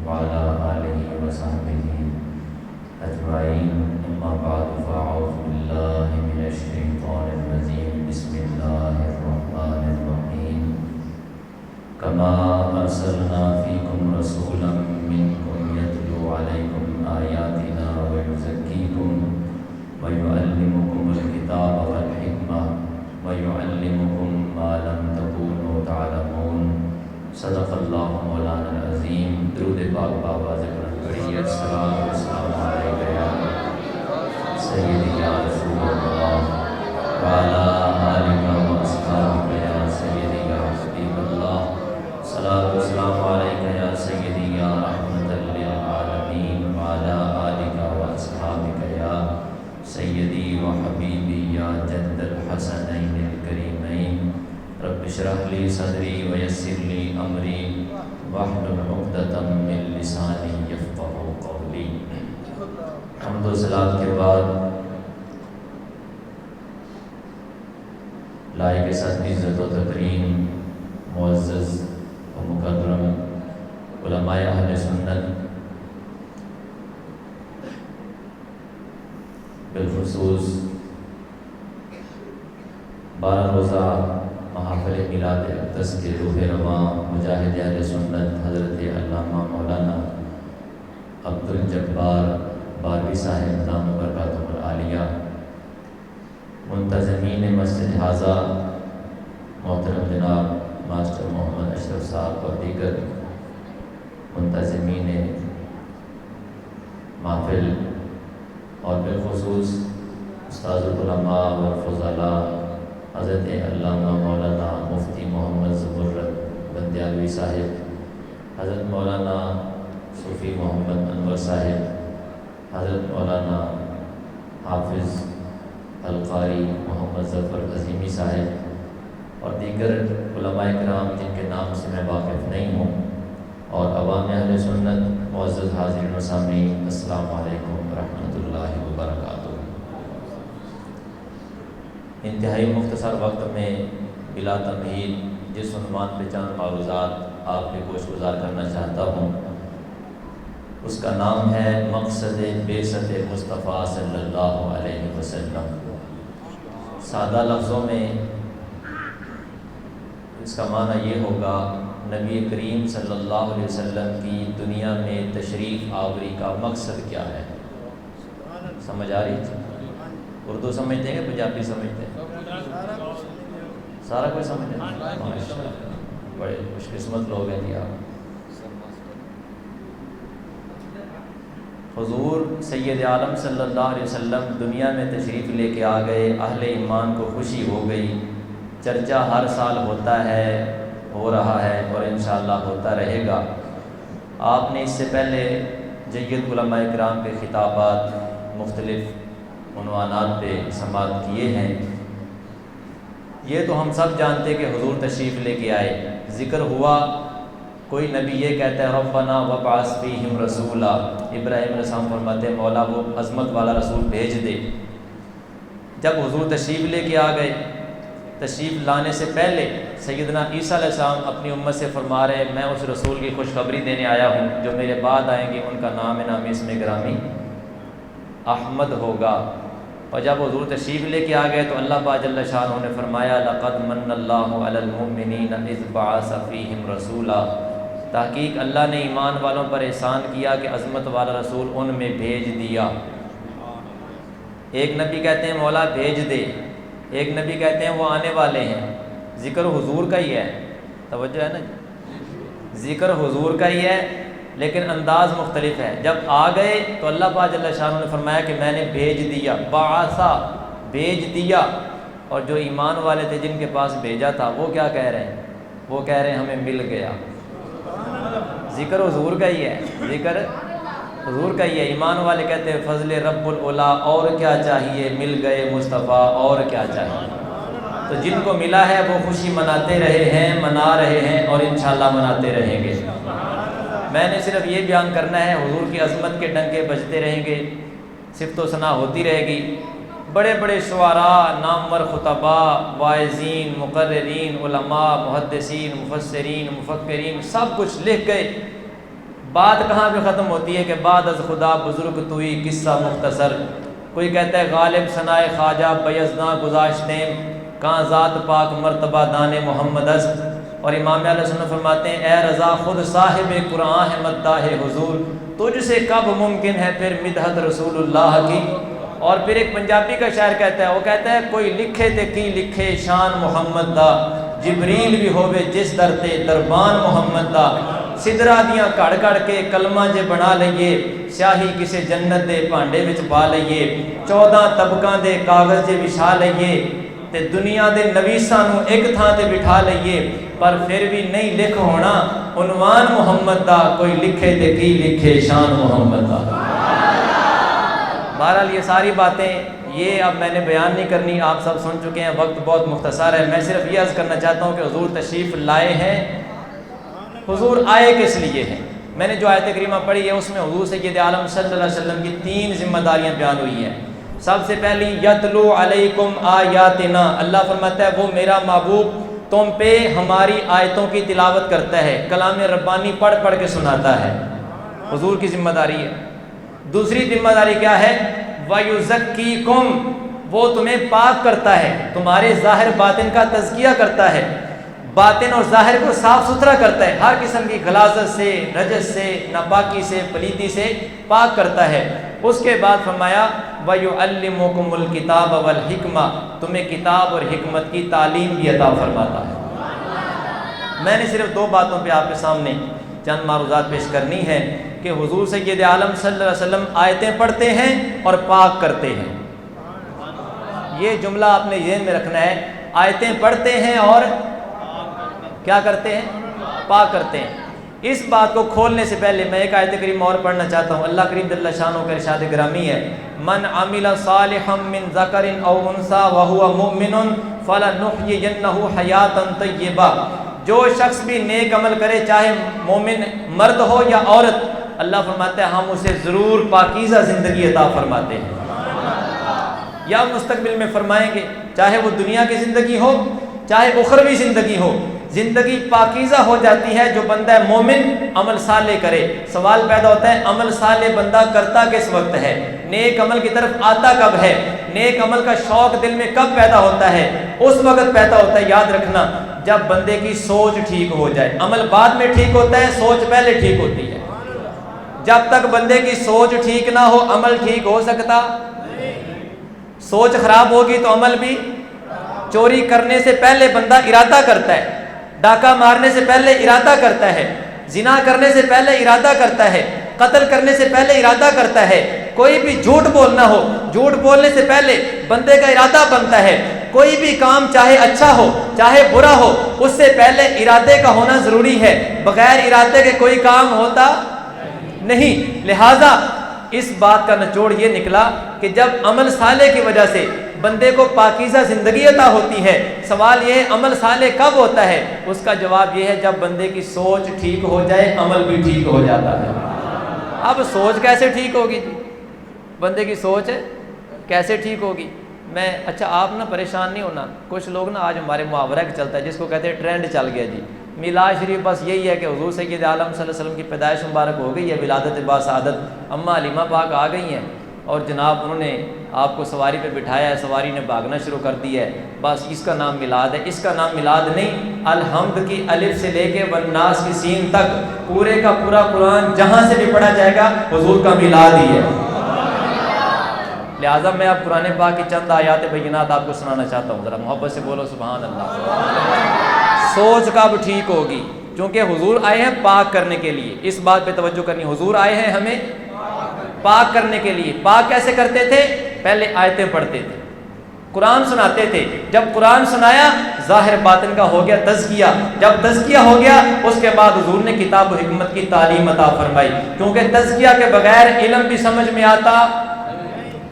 وعلى آله وصحبه أجمعين. أما بعد فأعوذ بالله من الشيطان الرجيم. بسم الله الرحمن الرحيم. كما أرسلنا فيكم رسولا منكم يتلو عليكم آياتنا ويزكيكم ويعلمكم الكتاب والحكمة ويعلمكم ما لم تكونوا تعلمون. صدق اللہ مولانا العظیم. درود پاک بابا ذکر پڑھیے. الصلاۃ والسلام علیک یا سیدی یا رسول اللہ وعلی آلک و اصحابک یا سیدی یا حبیب اللہ. الصلاۃ والسلام علیک یا سیدی یا رحمۃ للعالمین وعلی آلک و اصحابک یا سیدی و حبیبی یا جد الحسنین الکریمین. رب اشرح لی صدری ویسر لی امری واحلل عقدۃ من لسانی یفقہوا قولی. حمد و صلات کے بعد لائق ساتھ عزت و تکریم معزز و مکرم علماء اہل سنت، بالخصوص 12 روزہ محافل میلاد اقدس کے روح رواں مجاہد اہل سنت حضرت علامہ مولانا عبدالجبار باروی صاحب دامت برکاتہ العالیہ، منتظمین مسجد حاضہ محترم جناب ماسٹر محمد اشرف صاحب اور دیگر منتظمین محفل، اور بالخصوص استاذ العلماء والفضلاء حضرت علامہ مولانا مفتی محمد زبرت بندیالوی صاحب، حضرت مولانا صوفی محمد انور صاحب، حضرت مولانا حافظ القاری محمد ظفر عظیمی صاحب، اور دیگر علماء کرام جن کے نام سے میں واقف نہیں ہوں، اور عوام اہل سنت، معزز حاضرین و سامعین، السلام علیکم ورحمۃ اللہ وبرکاتہ. انتہائی مختصر وقت میں بلا تمہید جس عنوان پہ چند معروضات آپ کے گوش گزار کرنا چاہتا ہوں، اس کا نام ہے مقصد بعثت مصطفیٰ صلی اللہ علیہ وسلم. سادہ لفظوں میں اس کا معنی یہ ہوگا نبی کریم صلی اللہ علیہ وسلم کی دنیا میں تشریف آوری کا مقصد کیا ہے. سمجھ آ رہی تھی؟ اردو سمجھتے ہیں کہ پنجابی سمجھتے ہیں؟ سارا کوئی سمجھتے ہیں؟ بڑے خوش قسمت لوگ ہیں جی آپ. حضور سید عالم صلی اللہ علیہ وسلم دنیا میں تشریف لے کے آ گئے. اہل ایمان کو خوشی ہو گئی. چرچا ہر سال ہوتا ہے، ہو رہا ہے اور انشاءاللہ ہوتا رہے گا. آپ نے اس سے پہلے جید علماء کرام کے خطابات مختلف عنوانات پہ سماعت کیے ہیں. یہ تو ہم سب جانتے کہ حضور تشریف لے کے آئے. ذکر ہوا کوئی نبی یہ کہتا ہے ربنا وابعث فیہم رسولا. ابراہیم علیہ السلام فرماتے ہیں مولا وہ عظمت والا رسول بھیج دے. جب حضور تشریف لے کے آ گئے، تشریف لانے سے پہلے سیدنا عیسیٰ علیہ السلام اپنی امت سے فرما رہے ہیں میں اس رسول کی خوشخبری دینے آیا ہوں جو میرے بعد آئیں گے، ان کا نام نامی اسم گرامی احمد ہوگا. اور جب حضور تشریف لے کے آ گئے تو اللہ پاک جل شانہ نے فرمایا لقد من اللہ علی المؤمنین اذ بعث فیہم رسولا. تحقیق اللہ نے ایمان والوں پر احسان کیا کہ عظمت والا رسول ان میں بھیج دیا. ایک نبی کہتے ہیں مولا بھیج دے، ایک نبی کہتے ہیں وہ آنے والے ہیں. ذکر حضور کا ہی ہے، توجہ ہے نا جی، ذکر حضور کا ہی ہے لیکن انداز مختلف ہے. جب آ گئے تو اللہ پاک جل شانہ نے فرمایا کہ میں نے بھیج دیا. بعثا بھیج دیا. اور جو ایمان والے تھے جن کے پاس بھیجا تھا وہ کیا کہہ رہے ہیں؟ وہ کہہ رہے ہیں ہمیں مل گیا. ذکر حضور کا ہی ہے، ذکر حضور کا ہی ہے. ایمان والے کہتے ہیں فضل رب العلا، اور کیا چاہیے، مل گئے مصطفیٰ، اور کیا چاہیے. تو جن کو ملا ہے وہ خوشی مناتے رہے ہیں، منا رہے ہیں اور انشاءاللہ مناتے رہیں گے. میں نے صرف یہ بیان کرنا ہے حضور کی عظمت کے ڈنکے بجتے رہیں گے، صفت و ثنا ہوتی رہے گی. بڑے بڑے شعراء، نامور خطباء، واعظین، مقررین، علماء، محدثین، مفسرین، مفکرین سب کچھ لکھ گئے. بات کہاں پہ ختم ہوتی ہے کہ بعد از خدا بزرگ توئی قصہ مختصر. کوئی کہتا ہے غالب ثنائے خواجہ بیزداں گذاشتیں کہاں ذات پاک مرتبہ دان محمد است. اور امام علیہ السلام فرماتے ہیں اے رضا خود صاحب قرآن ہے مداح حضور، تجھ سے کب ممکن ہے پھر مدحت رسول اللہ کی. اور پھر ایک پنجابی کا شاعر کہتا ہے، وہ کہتا ہے کوئی لکھے تے کی لکھے شان محمد دا، جبریل بھی ہووے جس در تے دربان محمد دا. سدرا دیاں کڑ کڑ کے کلمہ جے بنا لئیے، سیاہی کسے جنت دے پانڈے وچ پا لئیے. 14 طبقاں دے کاغذ جے بچھا لئیے تے دنیا دے نویساں نو ایک تھاں تے بٹھا لئیے، پر پھر بھی نہیں لکھ ہونا عنوان محمد دا. کوئی لکھے تے کی لکھے شان محمد دا. بہرحال یہ ساری باتیں یہ اب میں نے بیان نہیں کرنی، آپ سب سن چکے ہیں، وقت بہت مختصر ہے. میں صرف یہ عرض کرنا چاہتا ہوں کہ حضور تشریف لائے ہیں. حضور آئے کس لیے ہیں؟ میں نے جو آیت کریمہ پڑھی ہے اس میں حضور سید عالم صلی اللہ علیہ وسلم کی 3 ذمہ داریاں بیان ہوئی ہیں. سب سے پہلی یتلو علیکم آیاتنا، اللہ فرماتا ہے وہ میرا محبوب تم پہ ہماری آیتوں کی تلاوت کرتا ہے، کلام ربانی پڑھ پڑھ کے سناتا ہے. حضور کی ذمہ داری ہے. دوسری ذمہ داری کیا ہے؟ وَيُزَكِّيكُمْ، وہ تمہیں پاک کرتا ہے، تمہارے ظاہر باطن کا تزکیہ کرتا ہے، باطن اور ظاہر کو صاف ستھرا کرتا ہے، ہر قسم کی غلاظت سے، نجس سے، ناپاکی سے، پلیتی سے پاک کرتا ہے. اس کے بعد فرمایا وَيُعَلِّمُكُمُ الْكِتَابَ وَالْحِكْمَةَ، تمہیں کتاب اور حکمت کی تعلیم بھی عطا فرماتا ہے. میں نے صرف 2 باتوں پہ آپ کے سامنے چند معروضات پیش کرنی ہے کہ حضور سید عالم صلی اللہ علیہ وسلم آیتیں پڑھتے ہیں اور پاک کرتے ہیں. یہ جملہ آپ نے ذہن میں رکھنا ہے، آیتیں پڑھتے ہیں اور کیا کرتے ہیں؟ پاک کرتے ہیں. اس بات کو کھولنے سے پہلے میں ایک آیت کریمہ اور پڑھنا چاہتا ہوں. اللہ کریم جل شانہ کا ارشاد گرامی ہے، من عمل صالحا من ذکر او انثی وهو مؤمن فلنحیینہ حیاتا طیبہ. جو شخص بھی نیک عمل کرے، چاہے مومن مرد ہو یا عورت، اللہ فرماتا ہے ہم اسے ضرور پاکیزہ زندگی عطا فرماتے ہیں. یا مستقبل میں فرمائیں گے، چاہے وہ دنیا کی زندگی ہو چاہے اخروی زندگی ہو، زندگی پاکیزہ ہو جاتی ہے جو بندہ مومن عمل صالح کرے. سوال پیدا ہوتا ہے عمل صالح بندہ کرتا کس وقت ہے؟ نیک عمل کی طرف آتا کب ہے؟ نیک عمل کا شوق دل میں کب پیدا ہوتا ہے؟ اس وقت پیدا ہوتا ہے، یاد رکھنا، جب بندے کی سوچ ٹھیک ہو جائے. عمل بعد میں ٹھیک ہوتا ہے، سوچ پہلے ٹھیک ہوتی ہے. جب تک بندے کی سوچ ٹھیک نہ ہو عمل ٹھیک ہو سکتا؟ سوچ خراب ہوگی تو عمل بھی. چوری کرنے سے پہلے بندہ ارادہ کرتا ہے، ڈاکہ مارنے سے پہلے ارادہ کرتا ہے، زنا کرنے سے پہلے ارادہ کرتا ہے، قتل کرنے سے پہلے ارادہ کرتا ہے. کوئی بھی جھوٹ بولنا ہو، جھوٹ بولنے سے پہلے بندے کا ارادہ بنتا ہے. کوئی بھی کام چاہے اچھا ہو چاہے برا ہو، اس سے پہلے ارادے کا ہونا ضروری ہے. بغیر ارادے کے کوئی کام ہوتا نہیں. لہٰذا اس بات کا نچوڑ یہ نکلا کہ جب عمل صالح کی وجہ سے بندے کو پاکیزہ زندگی عطا ہوتی ہے، سوال یہ ہے عمل صالح کب ہوتا ہے؟ اس کا جواب یہ ہے جب بندے کی سوچ ٹھیک ہو جائے عمل بھی ٹھیک ہو جاتا ہے. اب سوچ کیسے ٹھیک ہوگی جی؟ بندے کی سوچ کیسے ٹھیک ہوگی؟ میں اچھا آپ نہ پریشان نہیں ہونا. کچھ لوگ نا آج ہمارے محاورہ کا چلتا ہے جس کو کہتے ہیں ٹرینڈ چل گیا جی. میلاد شریف بس یہی ہے کہ حضور سید عالم صلی اللہ علیہ وسلم کی پیدائش مبارک ہو گئی ہے، ولادت باسعادت، اماں حلیمہ پاک آ گئی ہیں اور جناب انہوں نے آپ کو سواری پہ بٹھایا ہے، سواری نے بھاگنا شروع کر دی ہے، بس اس کا نام میلاد ہے. اس کا نام میلاد نہیں، الحمد کی الف سے لے کے والناس کی سین تک پورے کا پورا قرآن جہاں سے بھی پڑھا جائے گا حضور کا میلاد ہی ہے. لہٰذا میں اب قرآن پاک کی چند آیات بینات آپ کو سنانا چاہتا ہوں. ذرا محبت سے بولو سبحان اللہ. سوچ کب ٹھیک ہوگی؟ چونکہ حضور آئے ہیں پاک کرنے کے لیے، اس بات پہ توجہ کرنی. حضور آئے ہیں ہمیں پاک کرنے کے لیے. پاک کیسے کرتے تھے؟ پہلے آیتیں پڑھتے تھے، قرآن سناتے تھے. جب قرآن سنایا ظاہر باطن کا ہو گیا تزکیہ. جب تزکیہ ہو گیا اس کے بعد حضور نے کتاب و حکمت کی تعلیم عطا فرمائی، کیونکہ تزکیہ کے بغیر علم بھی سمجھ میں آتا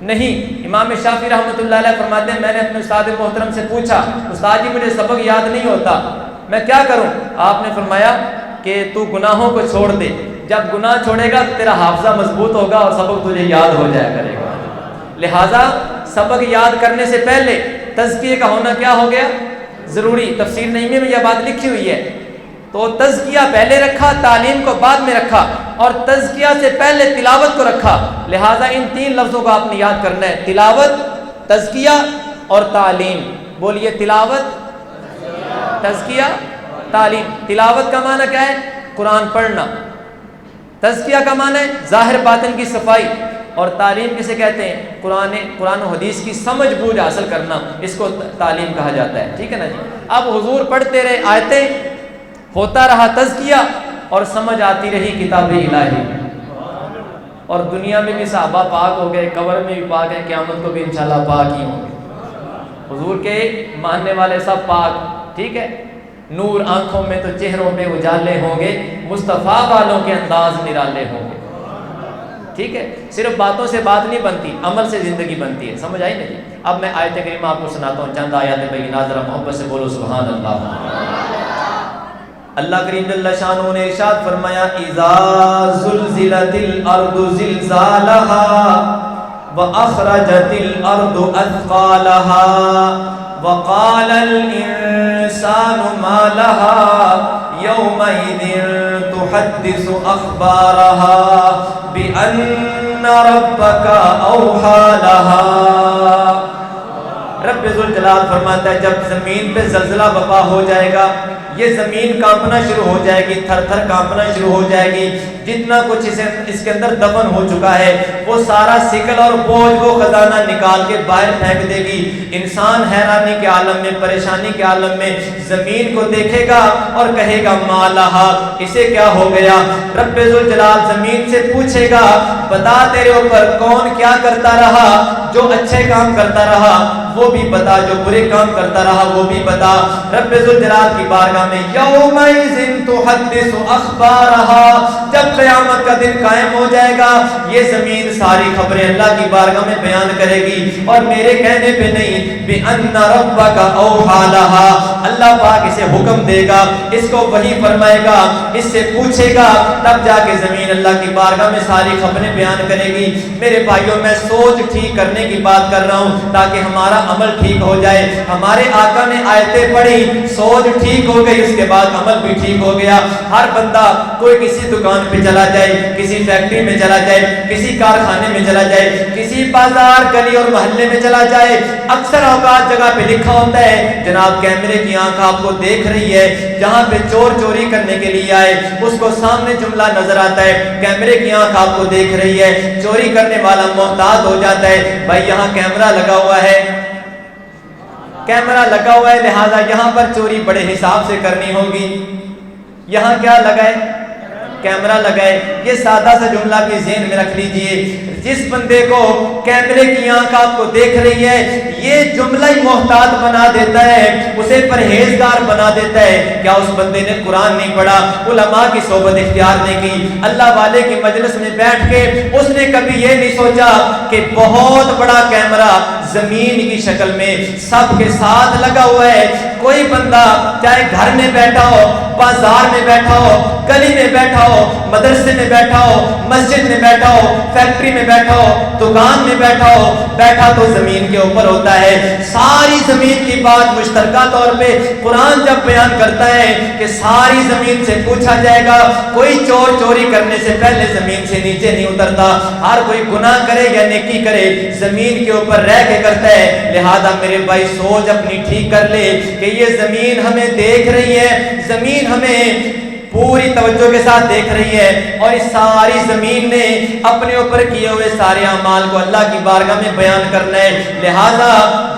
نہیں. امام شافعی رحمۃ اللہ علیہ فرماتے ہیں میں نے اپنے استاد محترم سے پوچھا استاد جی مجھے سبق یاد نہیں ہوتا، میں کیا کروں؟ آپ نے فرمایا کہ تو گناہوں کو چھوڑ دے، جب گناہ چھوڑے گا تو تیرا حافظہ مضبوط ہوگا اور سبق تجھے یاد ہو جایا کرے گا. لہٰذا سبق یاد کرنے سے پہلے تزکیے کا ہونا کیا ہو گیا؟ ضروری. تفسیر نعیمی میں یہ بات لکھی ہوئی ہے تو تزکیہ پہلے رکھا، تعلیم کو بعد میں رکھا، اور تزکیہ سے پہلے تلاوت کو رکھا. لہٰذا ان 3 لفظوں کو آپ نے یاد کرنا ہے، تلاوت، تزکیہ اور تعلیم. بولیے، تلاوت، تزکیہ، تعلیم. تلاوت کا معنی کیا ہے؟ قرآن پڑھنا. تزکیہ کا معنی ہے ظاہر باطن کی صفائی. اور تعلیم کسے کہتے ہیں؟ قرآن و حدیث کی سمجھ بوجھ حاصل کرنا، اس کو تعلیم کہا جاتا ہے. ٹھیک ہے نا جی. اب حضور پڑھتے رہے آیتیں، ہوتا رہا تزکیہ، اور سمجھ آتی رہی کتاب الہی. اور دنیا میں بھی صحابہ پاک ہو گئے، قبر میں بھی پاک ہیں، قیامت کو بھی انشاءاللہ پاک ہی ہوں گے. حضور کے ماننے والے سب پاک. ٹھیک ہے. نور آنکھوں میں تو چہروں پہ اجالے ہوں گے، مصطفیٰ والوں کے انداز نرالے ہوں گے. ٹھیک ہے. صرف باتوں سے بات نہیں بنتی، عمل سے زندگی بنتی ہے. سمجھ آئی نہیں؟ اب میں آیت کریمہ آپ کو سناتا ہوں، چند آیات بینات، ذرا محبت سے بولو سبحان اللہ. اللہ کریم جل شانہ نے ارشاد فرمایا، اذا زلزلت الارض زلزالها واخرجت الارض اثقالها وقال الانسان ما لها يومئذ تحدث اخبارها بان ربك اوحى لها. رب ذوالجلال فرماتا ہے جب زمین پہ زلزلہ برپا ہو جائے گا، یہ زمین کانپنا شروع ہو جائے گی، تھر تھر کانپنا شروع ہو جائے گی. جتنا کچھ اس کے اندر دفن ہو چکا ہے وہ سارا سکل اور بوجھ وہ خزانہ نکال کے باہر پھینک دے گی. انسان حیرانی کے عالم میں، پریشانی کے عالم میں زمین کو دیکھے گا اور کہے گا ما لہا، اسے کیا ہو گیا. رب ذوالجلال زمین سے پوچھے گا بتا تیرے اوپر کون کیا کرتا رہا، جو اچھے کام کرتا رہا وہ بھی بتا، جو برے کام کرتا رہا وہ بھی بتا. رب ذوالجلال کی بارگاہ میں یومئذ تحدث اخبارها، جب قیامت کا دن قائم ہو جائے گا یہ زمین ساری خبریں اللہ کی بارگاہ میں بیان کرے گی، اور میرے کہنے پہ نہیں، بِأَنَّ رَبَّكَ أَوْحَى لَهَا، اللہ پاک اسے حکم دے گا، اس کو وحی فرمائے گا، اس سے پوچھے گا، تب جا کے زمین اللہ کی بارگاہ میں ساری خبریں بیان کرے گی. میرے بھائیوں، میں سوچ ٹھیک کرنے کی بات کر رہا ہوں تاکہ ہمارا عمل ٹھیک ہو جائے. ہمارے آقا نے آیتیں پڑھی، سوچ ٹھیک ہو گئی، اس کے بعد عمل بھی ٹھیک ہو گیا. ہر بندہ کوئی کسی دکان پہ چلا جائے، کسی فیکٹری میں چلا جائے، کسی کارخانے میں چلا جائے، کسی بازار گلی اور محلے میں چلا جائے، اکثر اوقات جگہ پہ لکھا ہوتا ہے جناب کیمرے کی آنکھ آپ کو دیکھ رہی ہے. جہاں پہ چور چوری کرنے کے لیے آئے اس کو سامنے جملہ نظر آتا ہے، کیمرے کی آنکھ آپ کو دیکھ رہی ہے. چوری کرنے والا محتاط ہو جاتا ہے، بھائی یہاں کیمرہ لگا ہوا ہے، کیمرہ لگا ہوا ہے، لہٰذا یہاں پر چوری بڑے حساب سے کرنی ہوگی. یہاں کیا لگا ہے؟ کیمرہ لگائے. یہ سادہ سا جملہ بھی ذہن میں رکھ لیجئے. جس بندے کو کیمرے کی آنکھ آپ کو دیکھ رہی ہے یہ جملہ ہی محتاط بنا دیتا ہے، اسے پرہیزگار بنا دیتا ہے. کیا اس بندے نے قرآن نہیں پڑھا، علماء کی صحبت اختیار نہیں کی، اللہ والے کی مجلس میں بیٹھ کے اس نے کبھی یہ نہیں سوچا کہ بہت بڑا کیمرہ زمین کی شکل میں سب کے ساتھ لگا ہوا ہے. کوئی بندہ چاہے گھر میں بیٹھا ہو، بازار میں بیٹھا ہو، گلی میں بیٹھا ہو، مدرسے میں بیٹھا ہو، مسجد میں بیٹھا ہو، فیکٹری میں بیٹھا ہو، دکان میں بیٹھا ہو، بیٹھا تو زمین کے اوپر ہوتا ہے. ساری زمین کی بات مشترکہ طور پہ قرآن جب بیان کرتا ہے کہ ساری زمین سے پوچھا جائے گا، کوئی چور چوری کرنے سے پہلے زمین سے نیچے نہیں اترتا. ہر کوئی گناہ کرے یا نیکی کرے زمین کے اوپر رہ کے کرتا ہے. لہذا میرے بھائی سوچ اپنی ٹھیک کر لے کہ یہ زمین ہمیں دیکھ رہی ہے، زمین ہمیں پوری توجہ کے ساتھ دیکھ رہی ہے، اور اس ساری زمین نے اپنے اوپر کیے ہوئے سارے اعمال کو اللہ کی بارگاہ میں بیان کرنا ہے. لہذا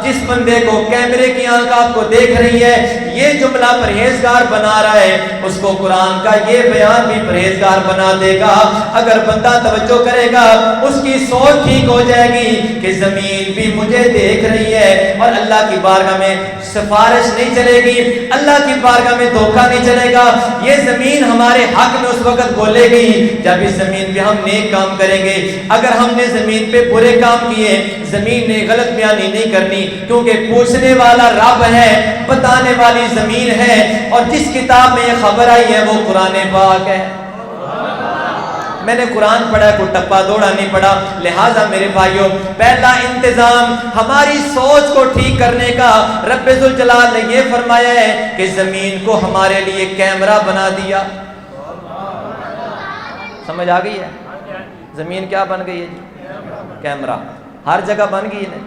جس بندے کو کیمرے کی آنکھ آپ کو دیکھ رہی ہے یہ جملہ پرہیزگار بنا رہا ہے، اس کو قرآن کا یہ بیان بھی پرہیزگار بنا دے گا. اگر بندہ توجہ کرے گا اس کی سوچ ٹھیک ہو جائے گی کہ زمین بھی مجھے دیکھ رہی ہے، اور اللہ کی بارگاہ میں سفارش نہیں چلے گی، اللہ کی بارگاہ میں دھوکہ نہیں چلے گا. یہ زمین ہمارے حق میں اس وقت بولے گی جب اس زمین پہ ہم نیک کام کریں گے. اگر ہم نے زمین پہ برے کام کیے زمین نے غلط بیانی نہیں کرنی، کیونکہ پوچھنے والا رب ہے، بتانے والی زمین ہے، اور جس کتاب میں یہ خبر آئی ہے وہ قرآن پاک ہے. میں نے قرآن پڑھا، کوئی ٹپا دوڑا نہیں پڑھا. لہٰذا میرے بھائیوں، پہلا انتظام ہماری سوچ کو ٹھیک کرنے کا رب ذوالجلال نے یہ فرمایا ہے کہ زمین کو ہمارے لیے کیمرہ بنا دیا. سمجھ آ گئی ہے؟ زمین کیا بن گئی ہے جی؟ کیمرہ. ہر جگہ بن گئی ہے.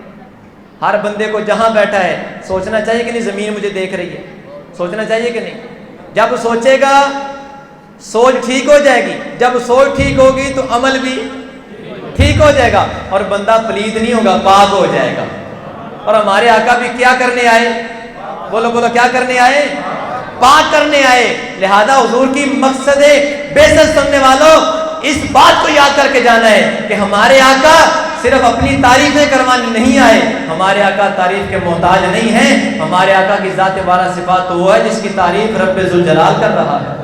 ہر بندے کو جہاں بیٹھا ہے سوچنا چاہیے کہ نہیں زمین مجھے دیکھ رہی ہے؟ سوچنا چاہیے کہ نہیں؟ جب سوچے گا سوچ ٹھیک ہو جائے گی. جب سوچ ٹھیک ہوگی تو عمل بھی ٹھیک ہو جائے گا اور بندہ پلید نہیں ہوگا، پاک ہو جائے گا. اور ہمارے آقا بھی کیا کرنے آئے؟ بولو بولو، کیا کرنے آئے؟ پاک کرنے آئے. لہذا حضور کی مقصد بعثت سننے والوں اس بات کو یاد کر کے جانا ہے کہ ہمارے آقا صرف اپنی تعریفیں کروانے نہیں آئے. ہمارے آقا تعریف کے محتاج نہیں ہیں. ہمارے آقا کی ذات والا صفات تو وہ ہے جس کی تعریف رب ذوالجلال کر رہا ہے.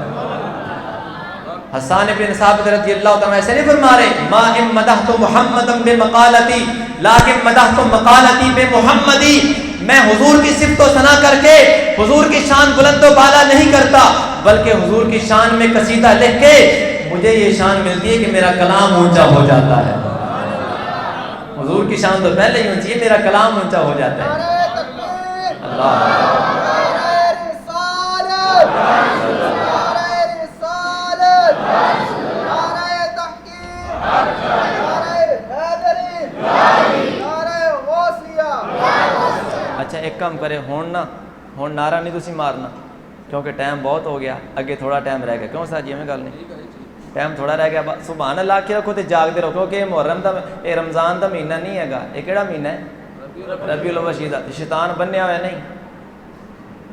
حسان بن ثابت رضی اللہ تعالیٰ ایسے نہیں فرما رہے ما ام مدحت محمدم بمقالتی لیکن مدحت مقالتی بمحمدی. میں حضور کی صفت و ثنا کر کے حضور کی شان بلند و بالا نہیں کرتا، بلکہ حضور کی شان میں قصیدہ لکھ کے مجھے یہ شان ملتی ہے کہ میرا کلام اونچا ہو جاتا ہے. حضور کی شان تو پہلے ہی اونچی ہے، میرا کلام اونچا ہو جاتا ہے. اللہ اچھا ایک کام کرے ہون نعرہ نہیں تسی مارنا کیونکہ ٹائم بہت ہو گیا، اگے تھوڑا ٹائم رہ گیا. کیوں سا جی میں گل نہیں، ٹائم تھوڑا رہ گیا. سبحان اللہ کے رکھو تے جاگتے رکھو کہ محرم دا اے رمضان دا مہینہ نہیں ہے گا. یہ کیڑا مہینہ ہے؟ ربیع الاول. شیطان بنیا ہوا نہیں.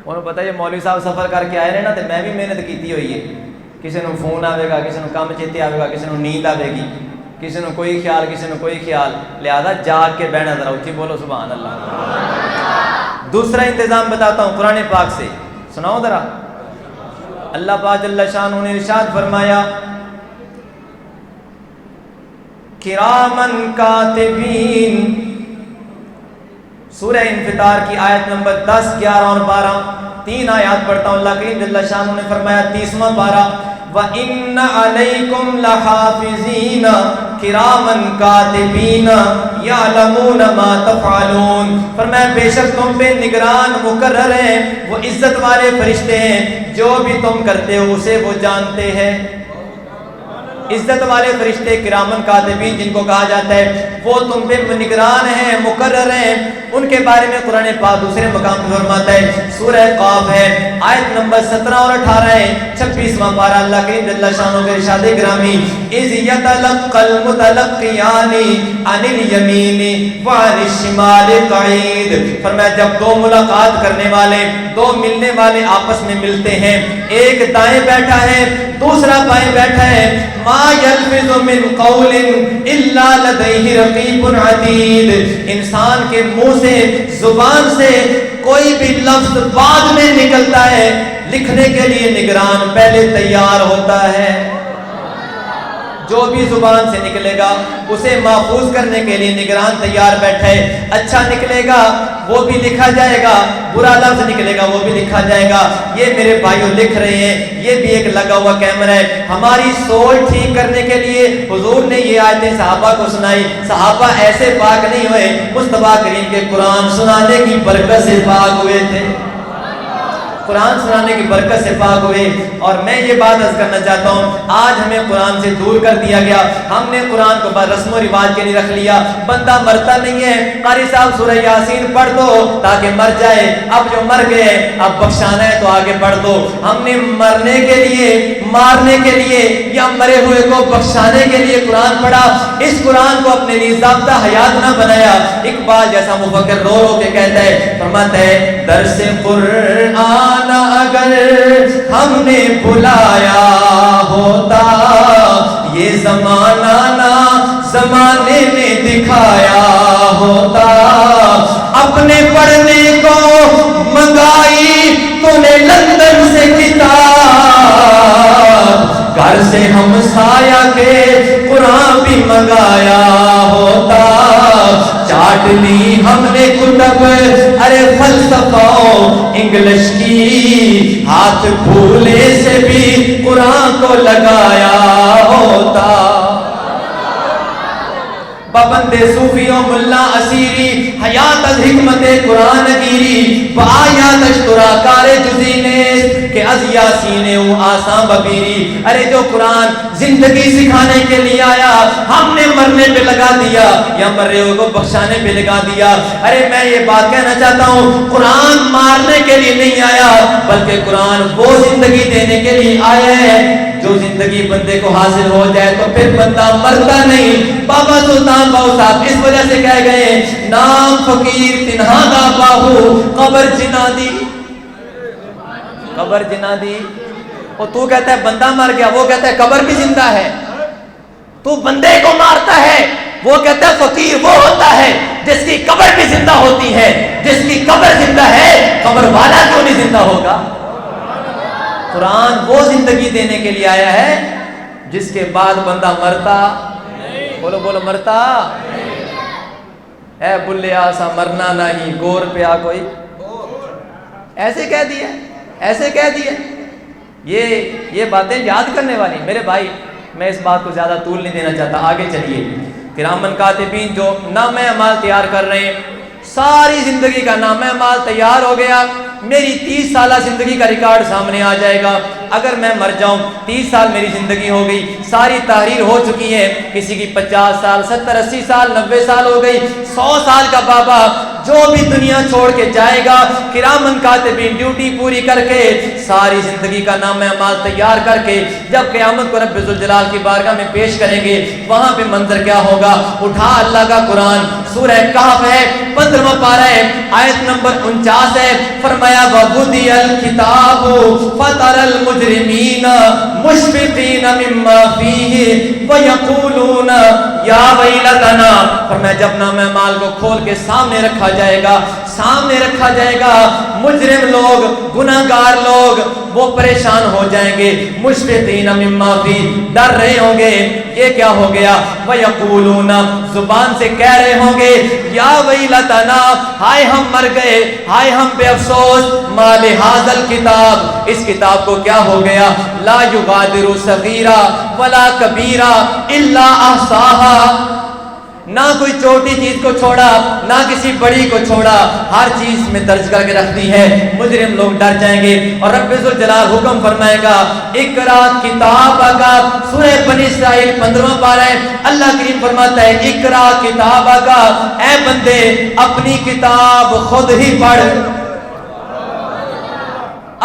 انہوں پتہ ہے مولوی صاحب سفر کر کے آئے نا، تو میں بھی محنت کیتی ہوئی ہے. کسی نو فون آئے گا، کسی نو کام چیتے آئے گا، کسی نو نیند آئے گی، کسی نو کوئی خیال، کسی نو کوئی خیال. لہذا جاگ کے بہنا ذرا اچھی بولو سبحان اللہ. دوسرا انتظام بتاتا ہوں قرآن پاک سے، سناؤ ذرا. اللہ پاک جل شانہ نے ارشاد فرمایا کرامن کاتبین. سورہ انفطار کی آیت نمبر 10، 11 اور 12 تین آیات پڑھتا ہوں. اللہ کریم جل شانہ نے فرمایا 30واں پارہ وَإِنَّ عَلَيْكُمْ لَحَافِظِينَ كِرَامًا كَاتِبِينَ يَعْلَمُونَ مَا تَفْعَلُونَ. فرمایا بے شک تم پہ نگران مقرر ہیں، وہ عزت والے فرشتے ہیں، جو بھی تم کرتے ہو اسے وہ جانتے ہیں. عزت والے فرشتے کرامن کاتبین جن کو کہا جاتا ہے وہ تم پہ نگران ہیں، مقرر ہیں. ان کے بارے میں قرآن پاک دوسرے مقام پر فرماتا ہے، سورہ قاف ہے آیت نمبر 17 اور 18 ہے 26واں پارہ. اللہ کریم جل شانہ کے ارشاد گرامی اذ یتلقى المتلقیان عن الیمین وعن الشمال قعید. فرمایا جب دو ملاقات کرنے والے، دو ملنے والے آپس میں ملتے ہیں، ایک دائیں بیٹھا ہے دوسرا بائیں بیٹھا ہے، ما یلفظ من قول الا لدیہ رقیب عتید. انسان کے منہ سے، زبان سے کوئی بھی لفظ بعد میں نکلتا ہے، لکھنے کے لیے نگران پہلے تیار ہوتا ہے. جو بھی زبان سے نکلے گا اسے محفوظ کرنے کے لیے نگران تیار بیٹھا ہے. اچھا نکلے گا وہ بھی لکھا جائے گا، برا لفظ نکلے گا وہ بھی لکھا جائے گا. یہ میرے بھائیوں لکھ رہے ہیں، یہ بھی ایک لگا ہوا کیمرہ ہے. ہماری سوچ ٹھیک کرنے کے لیے حضور نے یہ آیتیں صحابہ کو سنائی. صحابہ ایسے پاک نہیں ہوئے، مصطفیٰ کریم کے قرآن سنانے کی برکت سے پاک ہوئے تھے. قرآن سنانے کی برکت سے پاک ہوئے. اور میں یہ بات عرض کرنا چاہتا ہوں، آج ہمیں قرآن سے دور کر دیا گیا. ہم نے قرآن کو رسم و رواج کے لیے رکھ لیا. بندہ مرتا نہیں ہے، قاری صاحب سورہ یاسین پڑھ دو تاکہ مر جائے. اب جو مر گئے اب بخشانا ہے تو آگے پڑھ دو. ہم نے مرنے کے لیے، مارنے کے لیے یا مرے ہوئے کو بخشانے کے لیے قرآن پڑھا. اس قرآن کو اپنے لیے ضابطہ حیات نہ بنایا. اقبال جیسا مفکر رو رو کے کہتا ہے، فرماتا ہے درس قرآن اگر ہم نے بلایا ہوتا یہ زمانہ نہ زمانے نے دکھایا ہوتا. اپنے پڑھنے کو منگائی تو نے لندن سے کتاب، گھر سے ہم سایہ کے قرآن بھی منگایا ہوتا. چاٹ یاد لی ہم نے کتب ارے فلسفہ انگلش کی، ہاتھ بھولے سے بھی قرآن کو لگایا ہوتا۔ ببند صوفی و ملا اسیری حیات از حکمت قرآن گیری، بآیات اشترا کار جزینیس کہ از یاسین او آسان ببیری۔ ارے جو قرآن زندگی سکھانے کے لیے آیا ہم نے مرنے پہ لگا دیا یا مرے کو بخشانے پہ لگا دیا۔ ارے میں یہ بات کہنا چاہتا ہوں، قرآن مارنے کے لیے نہیں آیا بلکہ قرآن وہ زندگی دینے کے لیے آیا ہے جو زندگی بندے کو حاصل ہو جائے تو پھر بندہ مرتا نہیں۔ بابا سلطان باؤ صاحب اس وجہ سے کہہ گئے نام فقیر تنہا دا باہو قبر جنا دی، قبر جنا دی۔ اور تو کہتا ہے بندہ مر گیا، وہ کہتا ہے قبر بھی زندہ ہے۔ تو بندے کو مارتا ہے، وہ کہتا ہے فقیر وہ ہوتا ہے جس کی قبر بھی زندہ ہوتی ہے۔ جس کی قبر زندہ ہے قبر والا کیوں نہیں زندہ ہوگا؟ قرآن وہ زندگی دینے کے لیے آیا ہے جس کے بعد بندہ مرتا، بولو بولو مرتا، اے بلیا سا مرنا نہیں گور پہ آ کوئی، ایسے کہہ دیا، ایسے کہہ دیا۔ یہ باتیں یاد کرنے والی میرے بھائی، میں اس بات کو زیادہ طول نہیں دینا چاہتا، آگے چلیے۔ کرامن کاتبین جو نامہ اعمال تیار کر رہے ہیں، ساری زندگی کا نامہ اعمال تیار ہو گیا، میری 30 سالہ زندگی کا ریکارڈ سامنے آ جائے گا۔ اگر میں مر جاؤں 30 سال میری زندگی ہو گئی، ساری تحریر ہو چکی ہے، کسی کی 50 سال 70 80 سال 90 سال ہو گئی، 100 سال کا بابا جو بھی دنیا چھوڑ کے جائے گا کرامن کاتبین ڈیوٹی پوری کر کے ساری زندگی کا نامہ اعمال تیار کر کے جب قیامت کو رب ذوالجلال کی بارگاہ میں پیش کریں گے، وہاں پہ منظر کیا ہوگا؟ اٹھا اللہ کا قرآن، سورہ کہف ہے 15واں پارہ ہے، آیت نمبر 49 ہے، فرمایا وَوُضِعَ الْكِتَابُ فَتَرَى الْمُجْرِمِينَ مُشْفِقِينَ مِمَّا فِيهِ وَيَقُولُونَ يَا وَيْلَتَنَا، فرمایا جب نامہ اعمال کو کھول کے سامنے رکھا جائے گا، سامنے رکھا جائے گا، مجرم لوگ گناہگار لوگ وہ پریشان ہو جائیں گے، مشفقین مما فی، ڈر رہے ہوں گے یہ کیا ہو گیا، وَيَقُولُونَ زبان سے کہہ رہے ہوں گے یا ویلتنا، ہائے ہم مر گئے، ہائے ہم بے افسوس، ما لہذا الکتاب، اس کتاب کو کیا ہو گیا، لا یغادر صغیرہ ولا کبیرہ الا احصاها، نہ کوئی چھوٹی چیز کو چھوڑا نہ کسی بڑی کو چھوڑا، ہر چیز میں درج کر کے رکھ دی ہے۔ مجرم لوگ ڈر جائیں گے اور رب ذوالجلال حکم فرمائے گا اقرا کتابک، سورہ بنی اسرائیل 15واں پارہ ہے، اللہ کریم فرماتا ہے اقرا کتابک، اے بندے اپنی کتاب خود ہی پڑھ،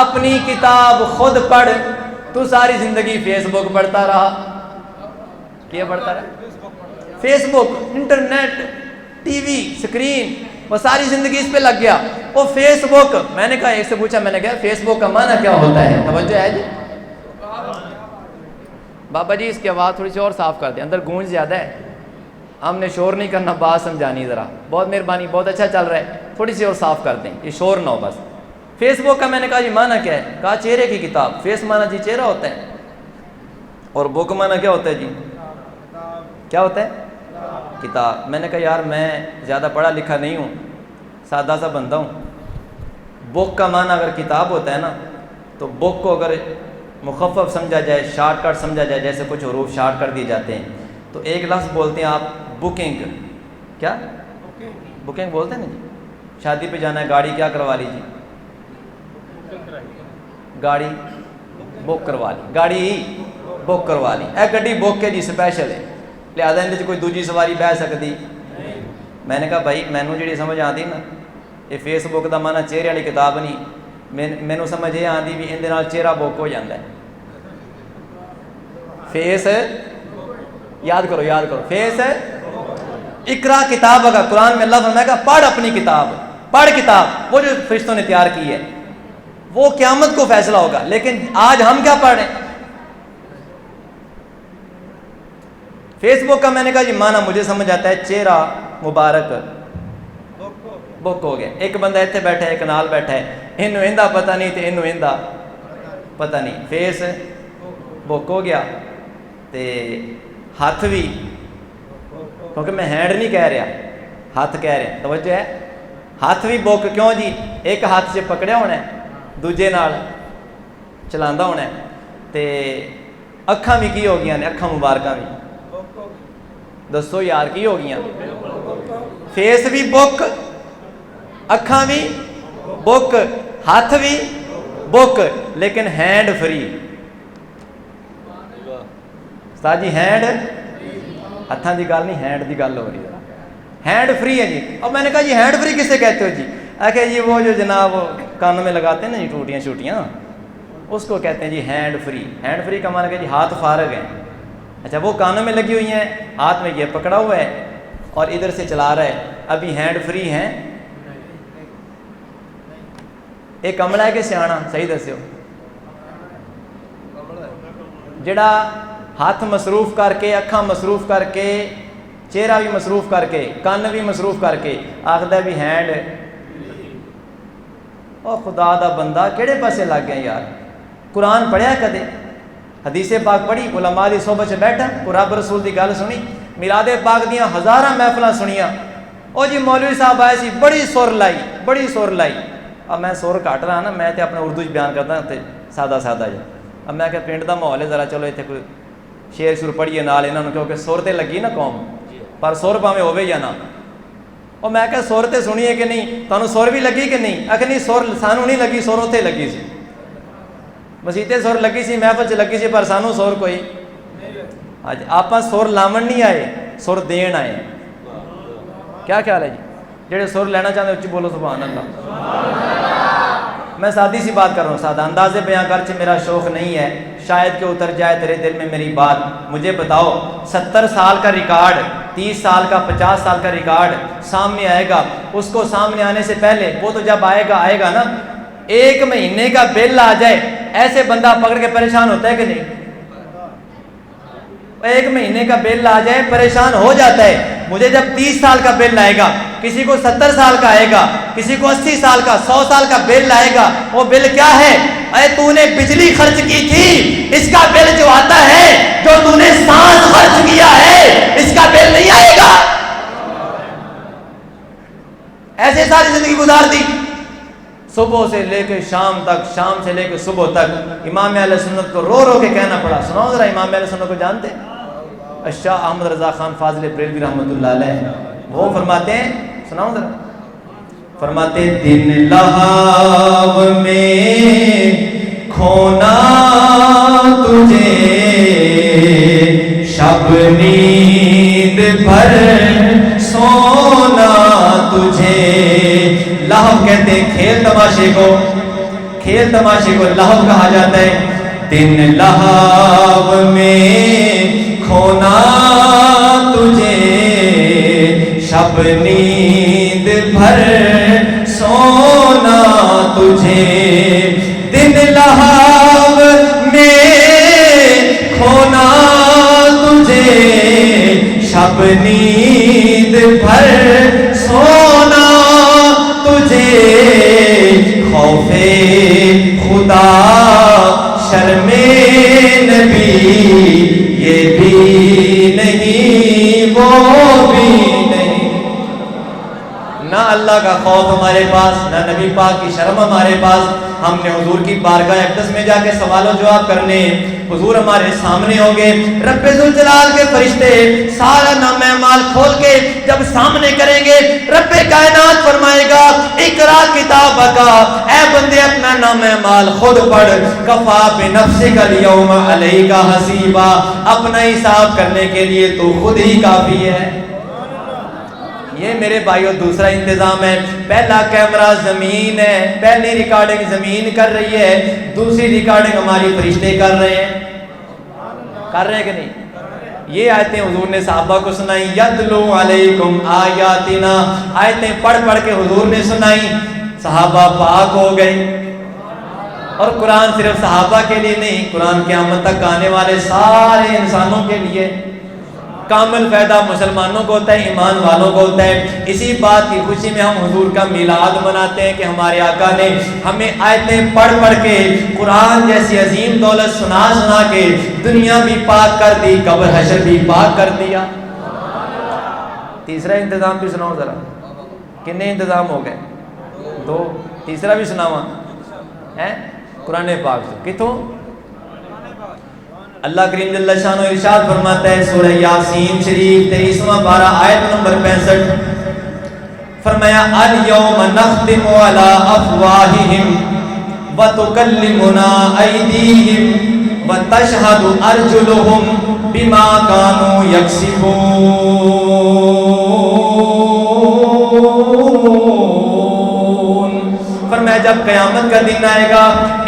اپنی کتاب خود پڑھ۔ تو ساری زندگی فیس بک پڑھتا رہا، کیا پڑھتا رہا؟ فیس بک، انٹرنیٹ، ٹی وی، سکرین، وہ ساری زندگی اس پہ لگ گیا۔ وہ فیس بک، میں نے کہا ایک سے پوچھا، میں نے کہا فیس بک کا معنی کیا ہوتا ہے؟ توجہ ہے جی بابا جی، اس کی آواز تھوڑی سی اور صاف کر دیں، اندر گونج زیادہ ہے، ہم نے شور نہیں کرنا، بات سمجھانی ذرا، بہت مہربانی، بہت اچھا چل رہا ہے، تھوڑی سی اور صاف کر دیں، یہ شور نہ ہو بس۔ فیس بک کا میں نے کہا جی معنی کیا ہے؟ کہا چہرے کی کتاب، فیس معنی جی چہرہ ہوتا ہے، اور بک معنی کیا ہوتا ہے جی؟ کیا ہوتا ہے؟ کتاب۔ میں نے کہا یار میں زیادہ پڑھا لکھا نہیں ہوں، سادہ سا بندہ ہوں، بک کا معنی اگر کتاب ہوتا ہے نا تو بک کو اگر مخفف سمجھا جائے، شارٹ کٹ سمجھا جائے، جیسے کچھ حروف شارٹ کر دیے جاتے ہیں، تو ایک لفظ بولتے ہیں آپ بکنگ، کیا بکنگ بولتے ہیں نا جی، شادی پہ جانا ہے، گاڑی کیا کروا لی جی؟ گاڑی بک کروا لی، گاڑی بک کروا لی، اے گڈی بک ہے جی، سپیشل ہے، لہٰذا اندر کوئی دوجی سواری بہ سکتی۔ میں نے کہا بھائی مینوں جڑی سمجھ آتی نا، یہ فیس بک کا معنی چہرے والی کتاب نہیں، مینوں سمجھ یہ آتی بھی اندر چہرہ بک ہو جاتا ہے۔ فیس یاد کرو، یاد کرو، فیس اقرا کتاب کا قرآن میں اللہ فرمائے گا پڑھ اپنی کتاب، پڑھ کتاب، وہ جو فرشتوں نے تیار کی ہے، وہ قیامت کو فیصلہ ہوگا۔ لیکن آج ہم کیا پڑھ رہے ہیں؟ فیس بک کا میں نے کہا جی معنی مجھے سمجھ آتا ہے چہرہ مبارک، بک ہو گیا۔ ایک بندہ اتنے بیٹھا ہے، ایک نال بیٹھا ہے، انہوں اندہ پتہ نہیں تے انہوں اندہ پتہ نہیں، فیس بک ہو گیا۔ تے ہاتھ بھی، کیونکہ میں ہینڈ نہیں کہہ رہا، ہاتھ کہہ رہے ہیں، توجہ ہے، ہاتھ بھی بک کیوں جی؟ ایک ہاتھ سے پکڑیا ہونا ہے، دوجے نال چلانا ہونا ہے، تے اکھاں بھی کی ہو گیا نے؟ اکھاں مبارکاں بھی دسو یار کی ہو گیا؟ فیس بھی بک، اکھاں بھی بک، ہاتھ بھی بک، لیکن ہینڈ فری۔ استاد جی ہینڈ، ہاتھاں دی گل نہیں، ہینڈ دی گل ہو رہی ہے، ہینڈ فری ہے جی۔ اب میں نے کہا جی ہینڈ فری کسے کہتے ہو جی؟ آخر جی وہ جو جناب کانوں میں لگاتے ہیں نا جی ٹوٹیاں شوٹیاں، اس کو کہتے ہیں جی ہینڈ فری۔ ہینڈ فری کا معنی کہ جی ہاتھ فارغ ہیں۔ اچھا وہ کانوں میں لگی ہوئی ہیں، ہاتھ میں یہ پکڑا ہوا ہے اور ادھر سے چلا رہا ہے، ابھی ہینڈ فری ہیں؟ ایک کملہ ہے کہ سیاਣਾ؟ صحیح دسیو۔ جڑا ہاتھ مصروف کر کے، اکھاں مصروف کر کے، چہرہ بھی مصروف کر کے، کان بھی مصروف کر کے آخدا بھی ہینڈ، او خدا دا بندہ کیڑے پاسے لگ گئے یار؟ قرآن پڑھیا کدے؟ حدیث پاک پڑھی؟ علماء دی صحبت چ بیٹھا، رب رسول دی گل سنی، میلاد پاک دیاں ہزاراں محفلاں سنیاں، او جی مولوی صاحب آئے سی، بڑی سر لائی، بڑی سر لائی۔ اب میں سر کٹ رہا نا، میں تے اپنے اردو چ بیان کردا تے سادہ سادہ جا۔ اب میں کہ پنڈ دا ماحول ہے، ذرا چلو اتنے کوئی شیر شور پڑھیے نال انہاں نوں، کیونکہ سر تے لگی نا قوم، پر سر پاویں ہوے یا نہ۔ اور میں کہ سر تے سنیے کہ نہیں، تانوں سر بھی لگی کہ نہیں؟ آخر نہیں سر سانوں نہیں لگی، سر اتنے لگی سی، مسیتے سر لگی سی، محفل چ لگی سی، پر سانوں سر کوئی اج آپاں سر لاون نہیں آئے، سر دین آئے۔ کیا خیال ہے جی؟ جڑے سر لینا چاہتے اچھی بولو سبحان اللہ۔ میں سادی سی بات کر رہا ہوں، سادہ اندازے بیان کر چ میرا شوق نہیں ہے، شاید کہ اتر جائے تیرے دل میں میری بات۔ مجھے بتاؤ 70 سال کا ریکارڈ، 30 سال کا، 50 سال کا ریکارڈ سامنے آئے گا، اس کو سامنے آنے سے پہلے وہ تو جب آئے گا نا، 1 مہینے کا بل آ جائے، ایسے بندہ پکڑ کے پریشان ہوتا ہے کہ نہیں؟ 1 مہینے کا بل آ جائے پریشان ہو جاتا ہے۔ مجھے جب 30 سال کا بل آئے گا، کسی کو 70 سال کا آئے گا، کسی کو 80 سال کا، 100 سال کا بل آئے گا، وہ بل کیا ہے؟ اے تو نے بجلی خرچ کی تھی، اس کا بل جو آتا ہے، جو تو نے سانس خرچ کیا ہے، اس کا بل نہیں آئے گا۔ ایسے ساری زندگی گزار دی، صبح سے لے کے شام تک، شام سے لے کے صبح تک، امام اہل سنت کو رو رو کے کہنا پڑا۔ سناؤ ذرا امام اہل سنت کو جانتے؟ شاہ احمد رضا خان فاضل بریلوی رحمۃ اللہ علیہ، وہ فرماتے ہیں، سناؤ ذرا، فرماتے دن لہو میں کھونا تجھے، شب نیند بھر سونا تجھے۔ لہو کہتے ہیں کھیل تماشے کو، کھیل تماشے کو لہو کہا جاتا ہے۔ دن لہو میں کھونا تجھے، شب نیند بھر سونا تجھے۔ دن لہو میں کھونا تجھے، شب نیند بھر سونا تجھے۔ خوف خدا شرم نبی، یہ بھی نہیں وہ بھی نہیں۔ نہ اللہ کا خوف ہمارے پاس، نہ نبی پاک کی شرم ہمارے پاس۔ ہم نے حضور کی بارگاہ اقدس میں جا کے سوال و جواب کرنے، حضور ہمارے سامنے ہوں گے، رب ذوالجلال کے فرشتے سارا نام اعمال کھول کے جب سامنے کریں گے، رب کائنات فرمائے گا اقرا کتابک، اے بندے اپنا نام اعمال خود پڑھ، کفا بنفسک اليوم علیک حسیبا، اپنا حساب کرنے کے لیے تو خود ہی کافی ہے۔ یہ میرے بھائیو دوسرا انتظام ہے۔ پہلا کیمرہ زمین ہے، پہلی ریکارڈنگ زمین کر رہی ہے، دوسری ریکارڈنگ ہماری فرشتے کر رہے ہیں۔ کر رہے ہیں کہ نہیں؟ یہ آیتیں حضور نے صحابہ کو سنائی، یتلو علیکم آیاتنا، آیتیں پڑھ پڑھ کے حضور نے سنائی، صحابہ پاک ہو گئے۔ اور قرآن صرف صحابہ کے لیے نہیں، قرآن قیامت تک آنے والے سارے انسانوں کے لیے۔ کامل فائدہ مسلمانوں کو ہوتا ہے، ایمان والوں کو ہوتا ہے۔ اسی بات کی خوشی میں ہم حضور کا میلاد مناتے ہیں کہ ہمارے آقا نے ہمیں آیتیں پڑھ پڑھ کے، قرآن جیسی عظیم دولت سنا سنا کے دنیا بھی پاک کر دی، قبر حشر بھی پاک کر دیا۔ تیسرا انتظام بھی سناؤ ذرا. کتنے انتظام ہو گئے؟ 2. تیسرا بھی سناواں ہے قرآن پاک سے. کتوں؟ اللہ کریم جل شانہ ارشاد فرماتا ہے سورہ یاسین شریف 23واں پارہ آیت نمبر 65. فرمایا الیوم نختم علی افواہہم وتکلمنا ایدیہم وتشہد ارجلہم بما کانوا یکسبون. فرمایا جب قیامت کا دن آئے گا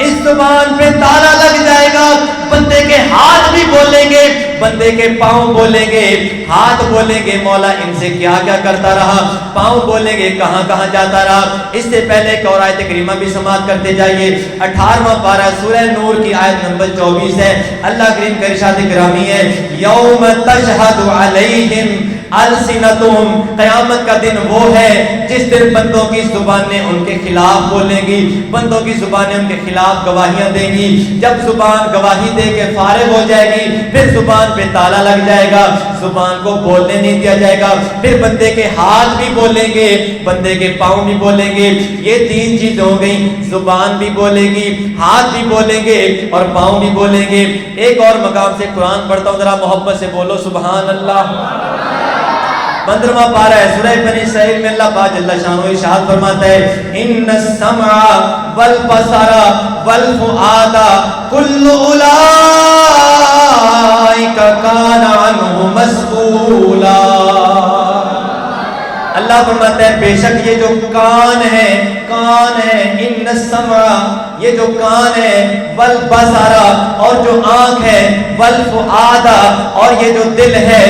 اس زبان پہ تالا لگ جائے گا. بندے کے ہاتھ بھی بولیں گے, بندے کے پاؤں بولیں گے. ہاتھ بولیں گے مولا ان سے کیا کیا کرتا رہا, پاؤں بولیں گے کہاں کہاں جاتا رہا. اس سے پہلے ایک اور آیت کریمہ بھی سماعت کرتے جائیے. 18واں پارہ سورہ نور کی آیت نمبر 24 ہے. اللہ کریم کا ارشاد گرامی ہے یوم تشہد علیہم السنتہم. قیامت کا دن وہ ہے جس دن بندوں کی زبانیں ان کے خلاف بولیں گی, بندوں کی زبانیں ان کے خلاف گواہیاں دیں گی. جب زبان گواہی دے کے فارغ ہو جائے گی پھر زبان پہ تالا لگ جائے گا, زبان کو بولنے نہیں دیا جائے گا. پھر بندے کے ہاتھ بھی بولیں گے, بندے کے پاؤں بھی بولیں گے. یہ 3 چیزیں ہو گئیں, زبان بھی بولے گی, ہاتھ بھی بولیں گے اور پاؤں بھی بولیں گے. ایک اور مقام سے قرآن پڑھتا ہوں, ذرا محبت سے بولو سبحان اللہ. 15واں پارہ ہے سورہ بنی اسرائیل میں اللہ پاک جل شانہ ارشاد فرماتا ہے ان السمع والبصر والفؤاد کل اولئک کان عنہ مسئولا. اللہ فرماتا ہے بے شک یہ جو کان ہے ان السمع یہ جو کان ہے والبصر اور جو آنکھ ہے والفؤاد اور یہ جو دل ہے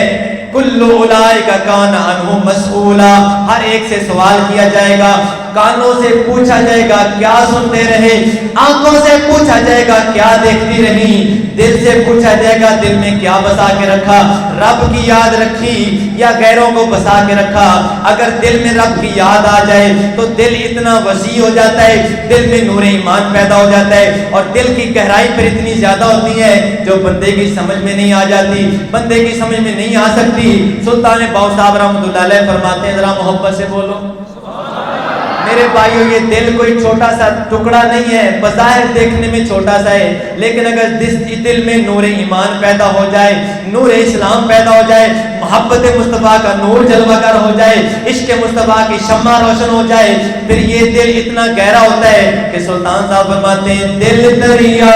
کل اولئک کان عنہ مسئولا. ہر ایک سے سوال کیا جائے گا. کانوں سے پوچھا جائے گا کیا سنتے رہے, آنکھوں سے پوچھا جائے گا کیا دیکھتی رہی, دل سے پوچھا جائے گا دل میں کیا بسا کے رکھا, رب کی یاد رکھی یا غیروں کو بسا کے رکھا. اگر دل میں رب کی یاد آ جائے تو دل اتنا وسیع ہو جاتا ہے, دل میں نور ایمان پیدا ہو جاتا ہے اور دل کی گہرائی پر اتنی زیادہ ہوتی ہے جو بندے کی سمجھ میں نہیں آ جاتی, بندے کی سمجھ میں نہیں آ سکتی. سلطان باؤ صاحب رحمۃ اللہ علیہ فرماتے ہیں ذرا محبت سے بولو میرے بھائیو یہ دل کوئی چھوٹا سا ٹکڑا نہیں ہے, بظاہر دیکھنے میں چھوٹا سا ہے, لیکن اگر دل میں نور ایمان پیدا ہو جائے, نور اسلام پیدا ہو جائے, محبت مصطفیٰ کا نور جلوہ گر ہو جائے, عشق مصطفیٰ کی شمع روشن ہو جائے, پھر یہ دل اتنا گہرا ہوتا ہے کہ سلطان صاحب فرماتے ہیں دل دریا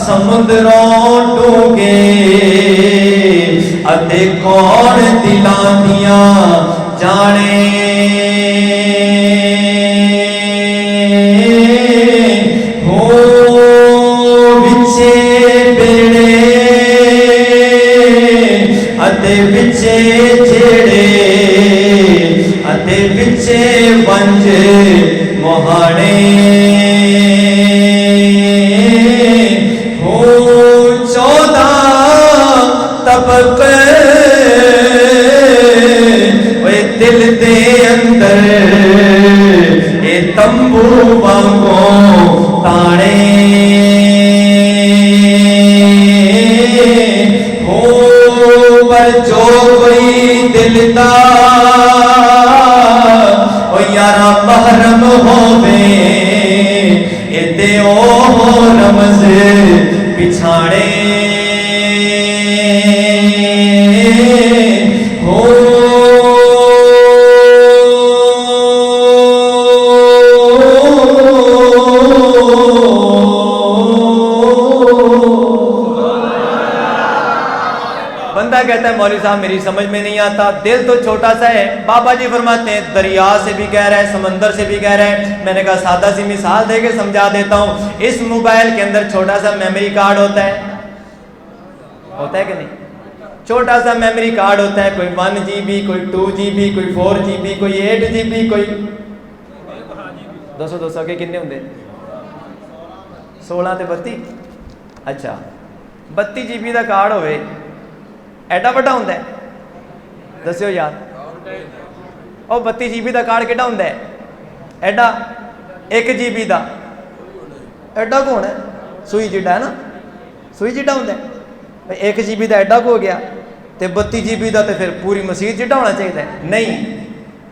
سمندروں ڈوبے ادے کون دلاں دیاں جانے ہو بچے بیڑے ادے بچے جھیڑے ادے بچے ونج مہاڑے ہو 14 طبقے دل دے اندر اے تمبو وانگوں تانے ہو پر جو کوئی دل دا او یارا محرم ہووے اے دے او رمز پچھاڑے کہتا ہے مولوی صاحب میری سمجھ میں نہیں آتا, دل تو چھوٹا سا ہے. بابا جی فرماتے ہیں دریا سے بھی گہرا ہے, سمندر سے بھی گہرا ہے. میں نے کہا سادہ سی مثال دے کے سمجھا دیتا ہوں. اس موبائل کے اندر چھوٹا سا میموری کارڈ ہوتا ہے کہ نہیں؟ چھوٹا سا میموری کارڈ ہوتا ہے, کوئی 1 GB, کوئی 2 GB, کوئی 4 GB, کوئی 8 GB, کوئی 200 کے کتنے ہوں 16 تے 32. اچھا 32 GB کا کارڈ ہوئے ایڈا بڑا ہوں دسو یار, اور 32 GB کا کارڈ کیڈا ہوں ایڈا, 1 GB کا ایڈا کو ہونا سوئی جڈا ہے نا, سوئی جڈا ہوں 1 GB کا ایڈا کو ہو گیا, تے 32 GB دا تے پھر پوری مسجد جڈا ہونا چاہیے؟ نہیں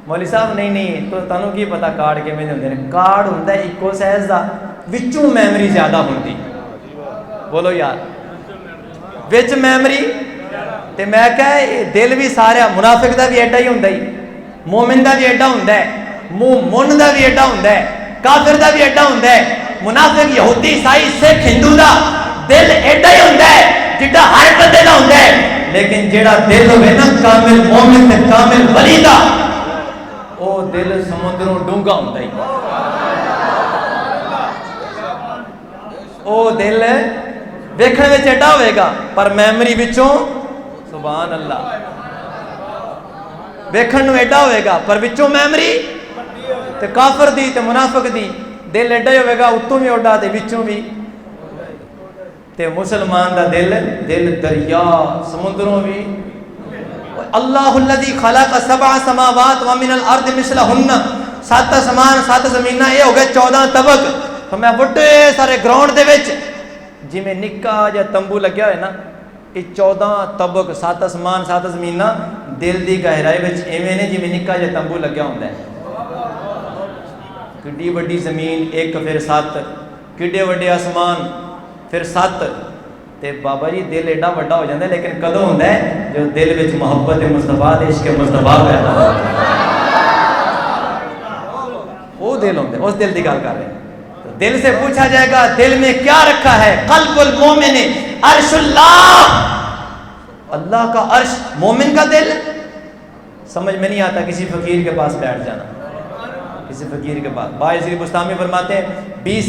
مولوی صاحب نہیں تو تانوں کی پتا کارڈ کیویں ہوندے نے؟ کارڈ ہوندا ہے اکو سائز دا، وچوں میموری زیادہ ہوندی، بولو یار وچ میموری تے میں کہے دل بھی سارا منافق دا بھی ایڈا ہی ہوندا ہی، مومن دا بھی ایڈا ہوندا ہے، مومن دا بھی ایڈا ہوندا ہے، کافر دا بھی ایڈا ہوندا ہے، منافق یہودی عیسائی سکھ ہندو دا دل ایڈا ہی ہوندا ہے جڈا ہر بندے دا ہوندا ہے، لیکن جیڑا دل ہوئے نا کامل مومن تے کامل ولی دا، او دل سمندروں ڈونگا ہوندا ہی، او دل ویکھن وچ ایڈا ہوئے گا پر میموری وچوں سبحان اللہ ویکھن نو ایڈا ہوئے گا پر وچوں میموری تے کافر دی تے منافق دی، دل ایڈا ہی ہوئے گا اتوں بھی اوڈا تے وچوں بھی، تے مسلمان دا دل دریا سمندروں بھی، اللہ الذی خلق 7 سماوات ومن الارض مثلہن، 7 آسمان 7 زمیناں، یہ ہو گئے 14 طبق، تو میں بڑے سارے گراؤنڈ دے وچ جی میں نکا جا تمبو لگیا ہوئے نا، یہ 14 طبق 7 آسمان 7 زمیناں دل دی گہرائی وچ ایویں نے جی میں نکا جا تمبو لگیا ہوندا ہے، کڈی وڈی زمین 1 پھر 7، کڈے وڈے آسمان پھر 7، تے بابا جی دل ایڈا وڈا ہو جاتا ہے، لیکن کدوں ہوندا ہے جو دل وچ محبت مصطفیٰ تے عشق مصطفیٰ پیدا ہو، وہ دل ہوندا ہے، اس دل دی گل کر رہے ہیں۔ تو دل سے پوچھا جائے گا دل میں کیا رکھا ہے؟ قلب المومن عرش اللہ، اللہ کا عرش مومن کا دل، سمجھ میں نہیں آتا کسی فقیر کے پاس بیٹھ جانا، کسی فقیر کے پاس۔ باعث بستامی فرماتے ہیں 20